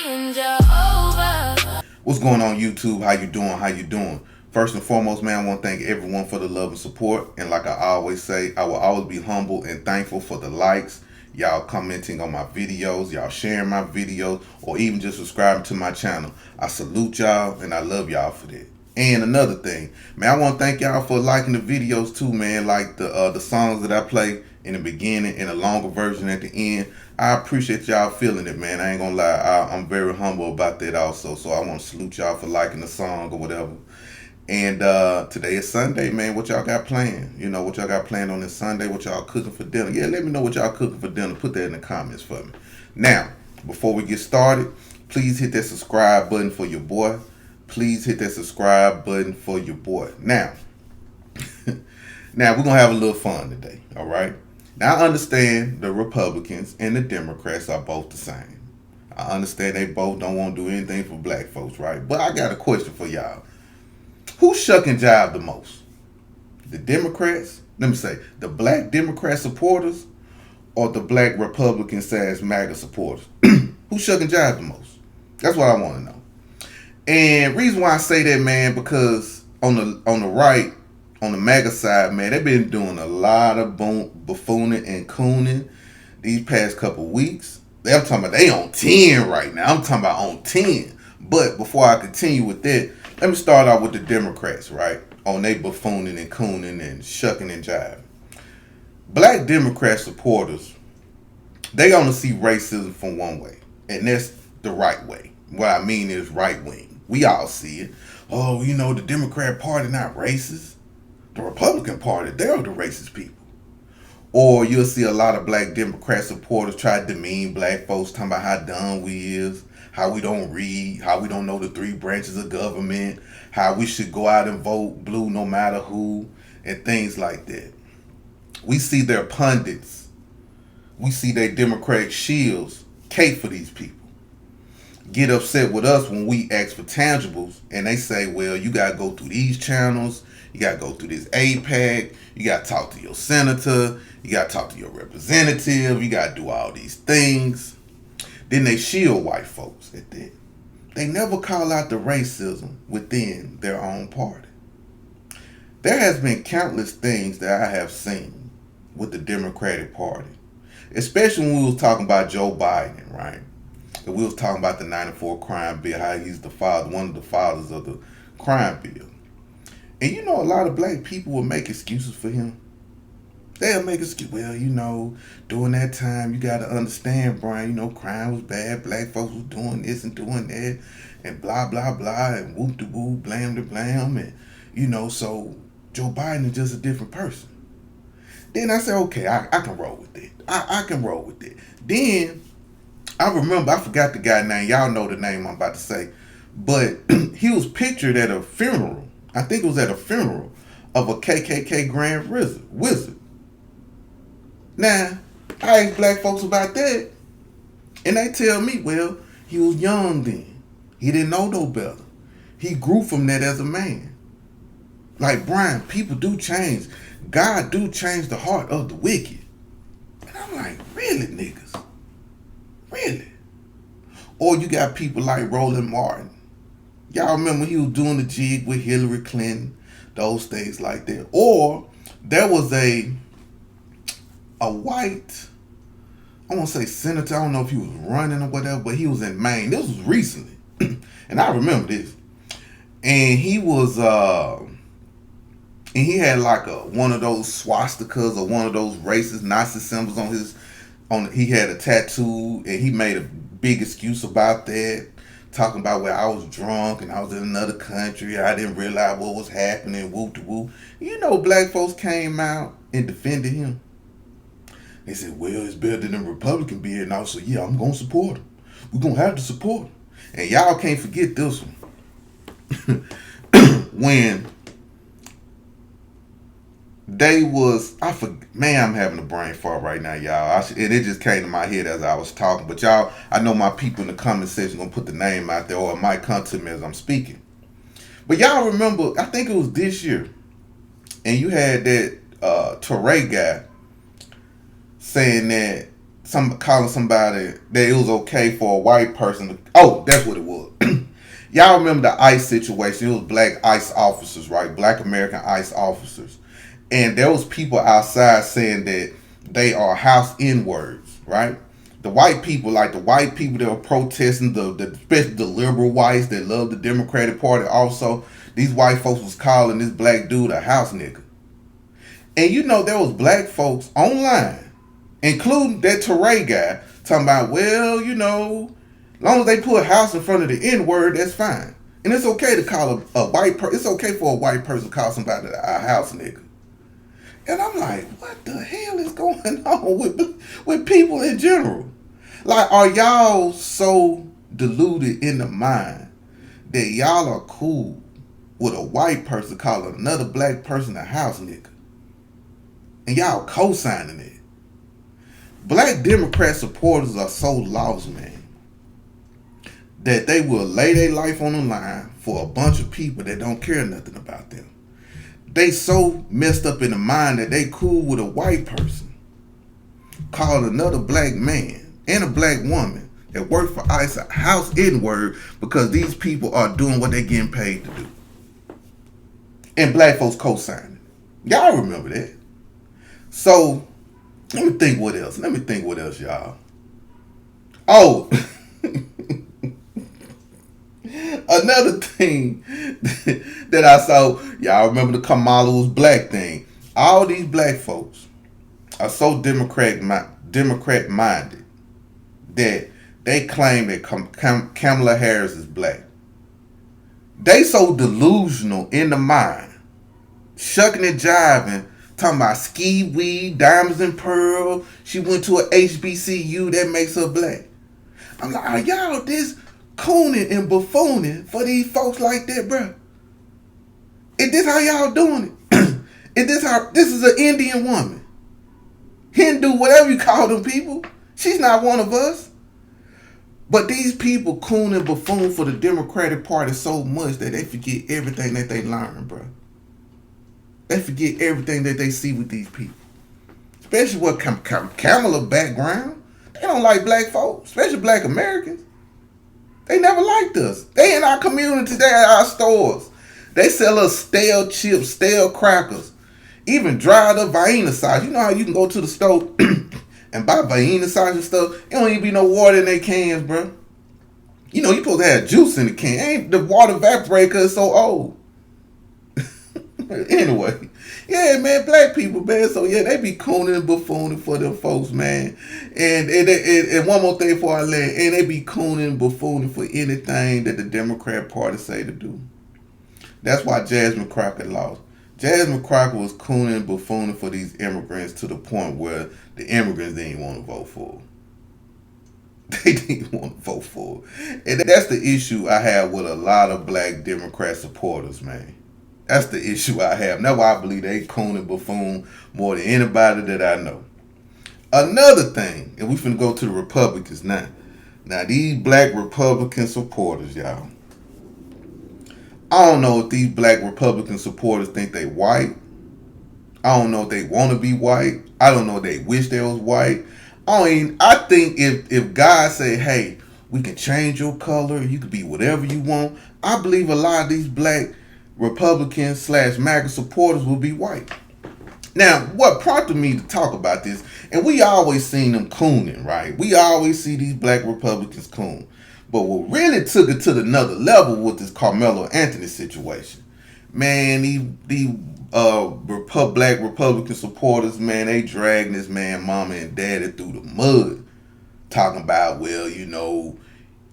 saying Jehovah. What's going on, YouTube? How you doing? How you doing? First and foremost, man, I want to thank everyone for the love and support. And like I always say, I will always be humble and thankful for the likes, y'all commenting on my videos, y'all sharing my videos, or even just subscribing to my channel. I salute y'all and I love y'all for that. And another thing, man, I want to thank y'all for liking the videos too, man. Like the songs that I play in the beginning and a longer version at the end. I appreciate y'all feeling it, man. I ain't gonna lie, I'm very humble about that also. So I want to salute y'all for liking the song or whatever. And today is Sunday, man. What y'all got planned? You know, what y'all got planned on this Sunday? What y'all cooking for dinner? Yeah, let me know what y'all cooking for dinner. Put that in the comments for me. Now, before we get started, please hit that subscribe button for your boy. Please hit that subscribe button for your boy. Now, now we're gonna have a little fun today, all right? Now I understand the Republicans and the Democrats are both the same. I understand they both don't want to do anything for black folks, right? But I got a question for y'all. Who shuck and jive the most? The Democrats? Let me say, the black Democrat supporters or the black Republican / MAGA supporters? Who shuck and jive the most? That's what I want to know. And reason why I say that, man, because on the right, on the MAGA side, man, they've been doing a lot of buffooning and cooning these past couple weeks. I'm talking about they on 10 right now. I'm talking about on 10. But before I continue with that, let me start out with the Democrats, right? On they buffooning and cooning and shucking and jiving. Black Democrat supporters, they gonna see racism from one way, and that's the right way. What I mean is right wing. We all see it. Oh, you know, the Democrat Party not racist. The Republican Party, they're the racist people. Or you'll see a lot of black Democrat supporters try to demean black folks, talking about how dumb we is, how we don't read, how we don't know the 3 branches of government, how we should go out and vote blue no matter who, and things like that. We see their pundits, we see their Democratic shields cape for these people. Get upset with us when we ask for tangibles, and they say, well, you got to go through these channels, you got to go through this APAC, you got to talk to your senator, you got to talk to your representative, you got to do all these things. Then they shield white folks at that. They never call out the racism within their own party. There has been countless things that I have seen with the Democratic Party, especially when we was talking about Joe Biden, right? And we was talking about the 94 crime bill, how he's the father, one of the fathers of the crime bill. And you know, a lot of black people will make excuses for him. They'll make excuses. Well, you know, during that time, you got to understand, Brian, you know, crime was bad. Black folks was doing this and doing that and blah, blah, blah, and whoop-de-woo, blam-de-blam. And, you know, so Joe Biden is just a different person. Then I said, okay, I can roll with it. I can roll with it. Then I remember, I forgot the guy's name. Y'all know the name I'm about to say. But he was pictured at a funeral. I think it was at a funeral of a KKK Grand Wizard. Now, I asked black folks about that. And they tell me, well, he was young then. He didn't know no better. He grew from that as a man. Like, Brian, people do change. God do change the heart of the wicked. And I'm like, really, niggas? Really? Or you got people like Roland Martin. Y'all remember he was doing the jig with Hillary Clinton, those things like that. Or there was a white, I want to say senator, I don't know if he was running or whatever, but he was in Maine. This was recently. And I remember this. And he was, and he had like one of those swastikas or one of those racist Nazi symbols he had a tattoo, and he made a big excuse about that, talking about where I was drunk and I was in another country, I didn't realize what was happening, whoop de whoop. You know, black folks came out and defended him. They said, well, it's better than a Republican being. And I was like, yeah, I'm going to support him. We're going to have to support him. And y'all can't forget this one. When they was, man, I'm having a brain fart right now, y'all. And it just came to my head as I was talking. But y'all, I know my people in the comment section going to put the name out there, or it might come to me as I'm speaking. But y'all remember, I think it was this year, and you had that Teray guy saying that calling somebody that it was okay for a white person to, oh, that's what it was. Y'all remember the ICE situation? It was black ICE officers, right? Black American ICE officers. And there was people outside saying that they are house N-words, right? The white people, like the white people that were protesting, especially the liberal whites that love the Democratic Party also, these white folks was calling this black dude a house nigga. And you know there was black folks online, including that Teray guy, talking about, well, you know, as long as they put house in front of the N-word, that's fine. And it's okay to call a white person, it's okay for a white person to call somebody a house nigga. And I'm like, what the hell is going on with people in general? Like, are y'all so deluded in the mind that y'all are cool with a white person calling another black person a house nigga? And y'all co-signing it. Black Democrat supporters are so lost, man, that they will lay their life on the line for a bunch of people that don't care nothing about them. They so messed up in the mind that they cool with a white person calling another black man and a black woman that work for ICE a house N-word because these people are doing what they're getting paid to do. And black folks co-signing. Y'all remember that. So, let me think what else, y'all. Oh, another thing that I saw, y'all remember the Kamala was black thing. All these black folks are so Democrat minded that they claim that Kamala Harris is black. They so delusional in the mind, shucking and jiving, talking about ski weed, diamonds and pearl. She went to a HBCU that makes her black. I'm like, are y'all this cooning and buffooning for these folks like that, bro? Is this how y'all doing it? This is an Indian woman, Hindu, whatever you call them people. She's not one of us. But these people coon and buffoon for the Democratic Party so much that they forget everything that they learned, bro. They forget everything that they see with these people. Especially with Kamala background. They don't like black folks, especially black Americans. They never liked us. They in our community, they at our stores. They sell us stale chips, stale crackers, even dried up Vienna sauce. You know how you can go to the store and buy Vienna sauce and stuff? It don't even be no water in their cans, bro. You know, you supposed to have juice in the can. Ain't the water evaporate because it's so old. Anyway, yeah, man, black people, man. So yeah, they be cooning and buffooning for them folks, man. And one more thing before I land, and they be cooning and buffooning for anything that the Democrat Party say to do. That's why Jasmine Crockett lost. Jasmine Crockett was cooning and buffooning for these immigrants to the point where the immigrants didn't want to vote for her. They didn't want to vote for her. And that's the issue I have with a lot of black Democrat supporters, man. That's the issue I have. That's why I believe they coon and buffoon more than anybody that I know. Another thing, and we finna go to the Republicans now. Now, these black Republican supporters, y'all. I don't know if these black Republican supporters think they white. I don't know if they want to be white. I don't know if they wish they was white. I think if God say, hey, we can change your color, you can be whatever you want, I believe a lot of these black Republicans / MAGA supporters will be white. Now, what prompted me to talk about this, and we always seen them cooning, right? We always see these black Republicans coon. But what really took it to another level with this Carmelo Anthony situation, man, these black Republican supporters, man, they dragging this man mama and daddy through the mud, talking about, well, you know,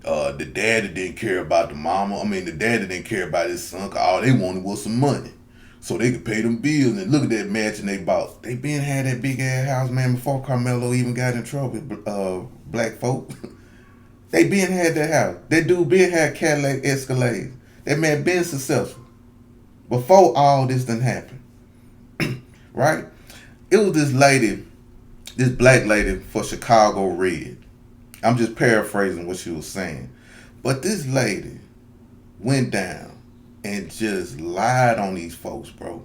the daddy didn't care about the mama. I mean, the daddy didn't care about his son. All they wanted was some money, so they could pay them bills. And look at that mansion they bought. They been had that big ass house, man, before Carmelo even got in trouble with black folk. They been had that house. That dude been had Cadillac Escalades. That man been successful before all this done happened. Right? It was this lady, this black lady for Chicago Red. I'm just paraphrasing what she was saying. But this lady went down and just lied on these folks, bro.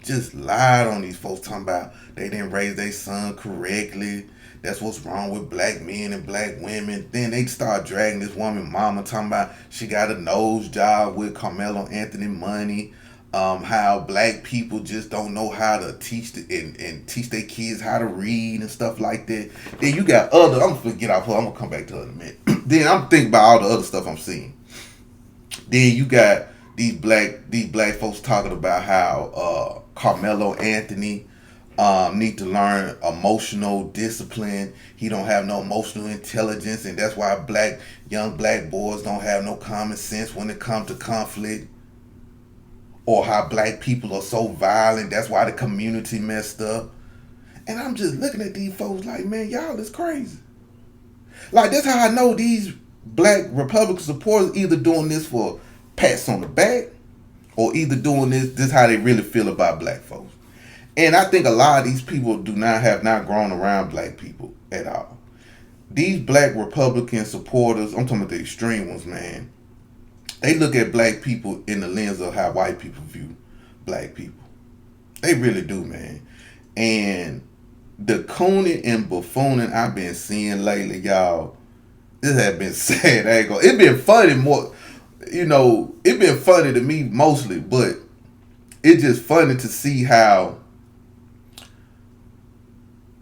Just lied on these folks, talking about they didn't raise their son correctly. that's what's wrong with black men and black women. Then they start dragging this woman mama, talking about she got a nose job with Carmelo Anthony money. How black people just don't know how to and teach their kids how to read and stuff like that. Then you got other. I'm gonna get off her. I'm gonna come back to it in a minute. Then I'm thinking about all the other stuff I'm seeing. Then you got these black folks talking about how Carmelo Anthony need to learn emotional discipline. He don't have no emotional intelligence, and that's why young black boys don't have no common sense when it comes to conflict. Or how black people are so violent, that's why the community messed up. And I'm just looking at these folks like, man, y'all is crazy. Like, that's how I know these black Republican supporters either doing this for pats on the back, or either doing this how they really feel about black folks. And I think a lot of these people have not grown around black people at all. These black Republican supporters, I'm talking about the extreme ones, man, they look at black people in the lens of how white people view black people. They really do, man. And the cooning and buffooning I've been seeing lately, y'all, this has been sad. It been funny more, it been funny to me mostly, but it's just funny to see how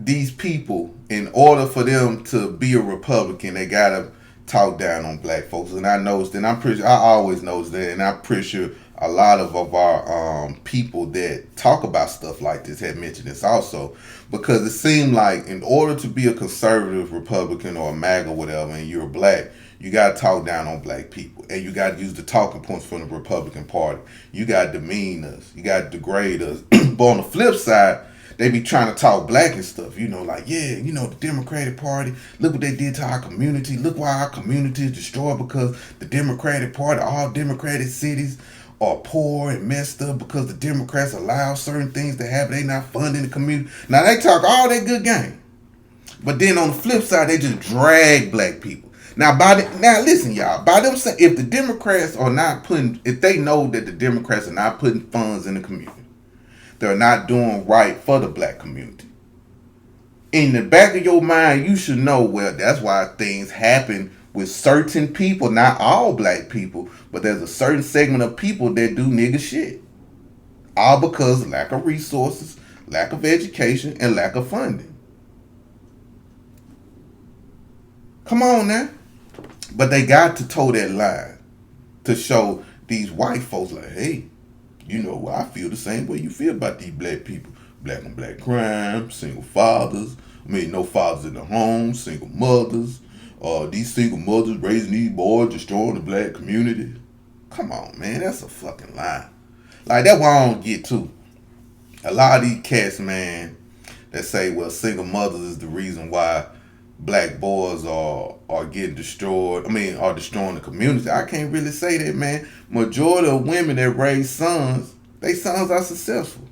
these people, in order for them to be a Republican, they gotta talk down on black folks. And I noticed, and I always noticed that, and I'm pretty sure a lot of our people that talk about stuff like this have mentioned this also, because it seemed like in order to be a conservative Republican or a MAGA or whatever, and you're black, you got to talk down on black people, and you got to use the talking points from the Republican Party. You got to demean us, you got to degrade us. But on the flip side, they be trying to talk black and stuff, like, yeah, the Democratic Party, look what they did to our community. Look why our community is destroyed, because the Democratic Party, all Democratic cities are poor and messed up because the Democrats allow certain things to happen. They not funding the community. Now, they talk all that good game. But then on the flip side, they just drag black people. Now, listen, y'all, by them saying, if the Democrats are not if they know that the Democrats are not putting funds in the community, they're not doing right for the black community. In the back of your mind, you should know, well, that's why things happen with certain people, not all black people, but there's a certain segment of people that do nigga shit. All because of lack of resources, lack of education, and lack of funding. Come on now. But they got to toe that line to show these white folks like, hey, I feel the same way you feel about these black people. Black on black crime, single fathers. No fathers in the home, single mothers. These single mothers raising these boys, destroying the black community. Come on, man, that's a fucking lie. Like, that's what I don't get too. A lot of these cats, man, that say, well, single mothers is the reason why black boys are getting destroyed. Are destroying the community. I can't really say that, man. Majority of women that raise sons, they sons are successful.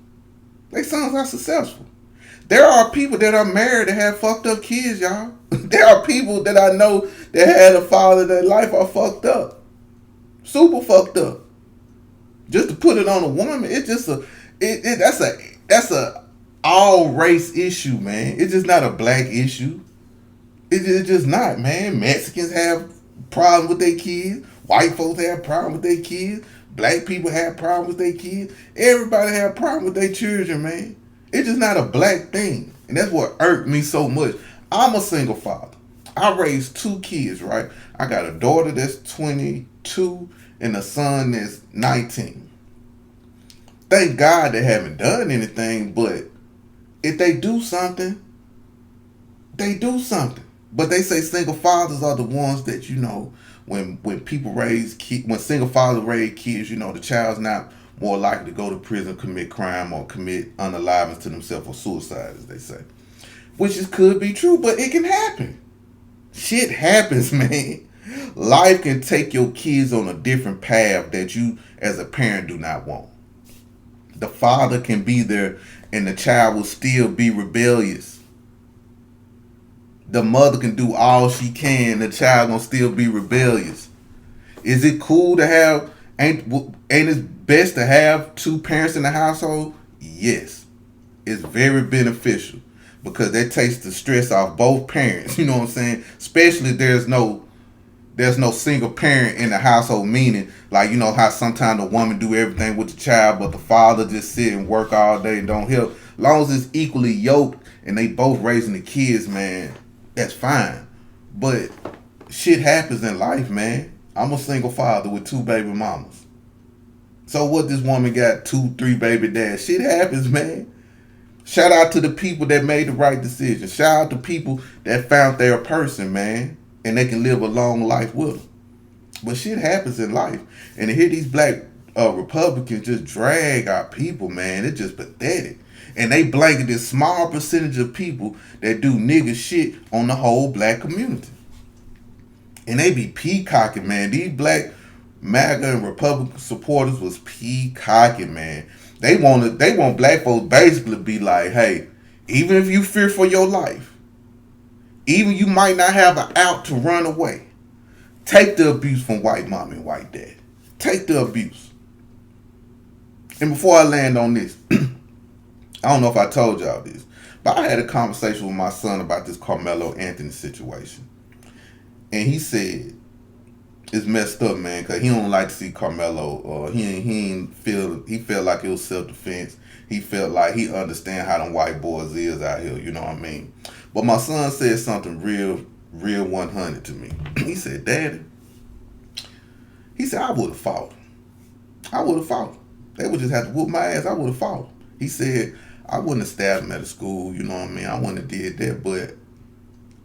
There are people that are married that have fucked up kids, y'all. There are people that I know that had a father that life are fucked up. Super fucked up. Just to put it on a woman, it's just that's a all race issue, man. It's just not a black issue. It's just not, man. Mexicans have problems with their kids. White folks have problems with their kids. Black people have problems with their kids. Everybody have problems with their children, man. It's just not a black thing. And that's what irked me so much. I'm a single father. I raised 2 kids, right? I got a daughter that's 22 and a son that's 19. Thank God they haven't done anything, but if they do something, they do something. But they say single fathers are the ones that, when people raise kids, when single fathers raise kids, the child's not more likely to go to prison, commit crime, or commit unalivings to themselves, or suicide, as they say. Which could be true, but it can happen. Shit happens, man. Life can take your kids on a different path that you, as a parent, do not want. The father can be there, and the child will still be rebellious. The mother can do all she can, the child gonna still be rebellious. Is it cool to have, ain't it best to have 2 parents in the household? Yes. It's very beneficial. because that takes the stress off both parents. You know what I'm saying? Especially there's no single parent in the household, meaning like, you know how sometimes the woman do everything with the child but the father just sit and work all day and don't help. As long as it's equally yoked and they both raising the kids, man, that's fine. But shit happens in life, man. I'm a single father with 2 baby mamas. So what, this woman got 2, 3 baby dads? Shit happens, man. Shout out to the people that made the right decision. Shout out to people that found their person, man, and they can live a long life with them. But shit happens in life. And to hear these black Republicans just drag our people, man, it's just pathetic. And they blanket this small percentage of people that do nigga shit on the whole black community. And they be peacocking, man. These black MAGA and Republican supporters was peacocking, man. They want black folks basically be like, hey, even if you fear for your life, even you might not have an out to run away, take the abuse from white mom and white dad. Take the abuse. And before I land on this, I don't know if I told y'all this, but I had a conversation with my son about this Carmelo Anthony situation. And he said, it's messed up, man, because he don't like to see Carmelo. He felt like it was self-defense. He felt like he understand how them white boys is out here, you know what I mean? But my son said something real 100 to me. He said, Daddy, he said, I would have fought. They would just have to whoop my ass. I would have fought. He said, I wouldn't have stabbed him at a school, you know what I mean? I wouldn't have did that, but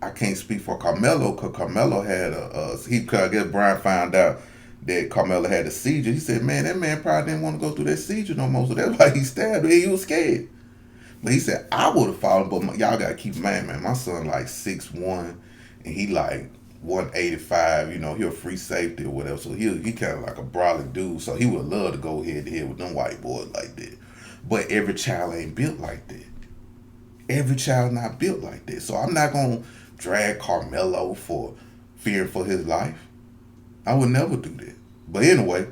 I can't speak for Carmelo, because Carmelo had I guess Brian found out that Carmelo had a seizure. He said, man, that man probably didn't want to go through that seizure no more, so that's why he stabbed him. He was scared. But he said, I would have fought him, but y'all got to keep in mind, man, my son like 6'1", and he like 185, you know, he a free safety or whatever, so he kind of like a brolic dude, so he would love to go head to head with them white boys like that. But every child ain't built like that. Every child not built like that. So I'm not going to drag Carmelo for fearing for his life. I would never do that. But anyway,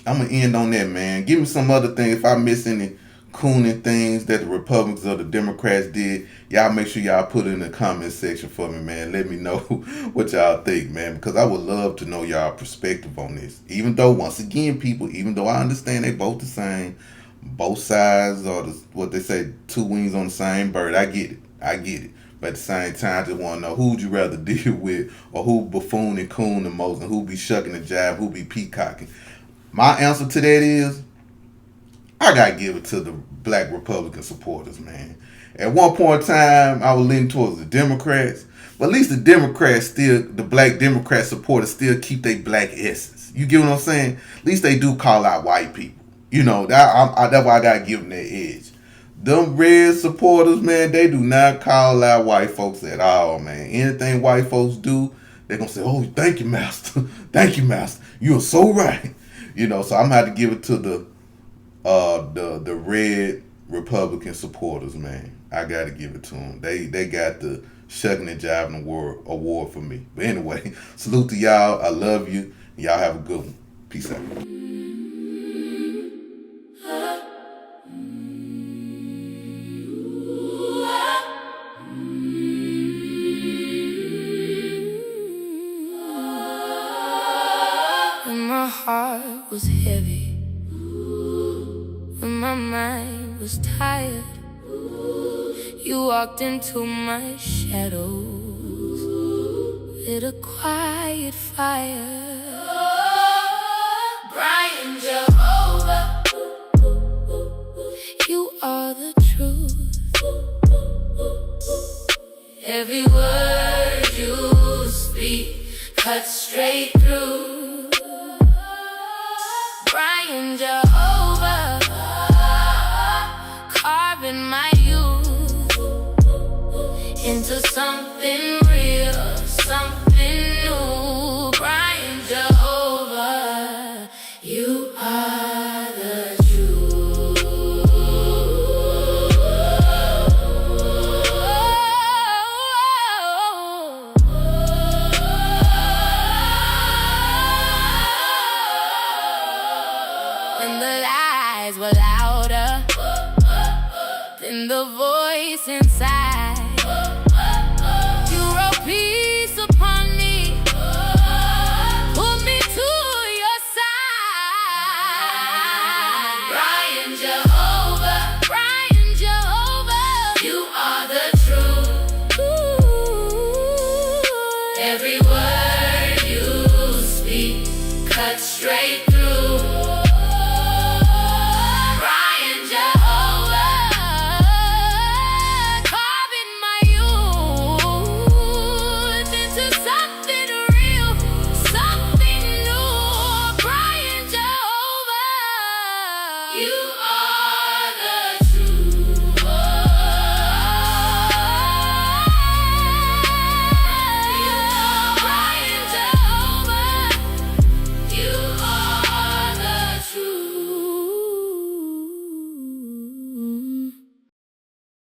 I'm going to end on that, man. Give me some other thing. If I miss any cooning things that the Republicans or the Democrats did, y'all make sure y'all put it in the comment section for me, man. Let me know what y'all think, man, because I would love to know y'all perspective on this. Even though, once again, people, even though I understand they both the same, both sides are what they say, 2 wings on the same bird. I get it. But at the same time, I just want to know who'd you rather deal with, or who buffoon and coon the most, and who be shucking the jive, who be peacocking. My answer to that is, I got to give it to the black Republican supporters, man. At one point in time, I was leaning towards the Democrats, but at least the black Democrat supporters still keep their black essence. You get what I'm saying? At least they do call out white people. You know, that's why I got to give them that edge. Them red supporters, man, they do not call out white folks at all, man. Anything white folks do, they're going to say, oh, thank you, master. Thank you, master. You are so right. You know, so I'm going to have to give it to the red Republican supporters, man. I got to give it to them. They got the shucking and jiving award for me. But anyway, salute to y'all. I love you. Y'all have a good one. Peace out. My heart was heavy, when my mind was tired, you walked into my shadows with a quiet fire. Brian Jehovah, you are the truth. Every word you speak cuts straight through. Brian Jehovah, carving my youth into something real, something new. Brian Jehovah, you are the truth. When the lies were louder than fighting the voice inside.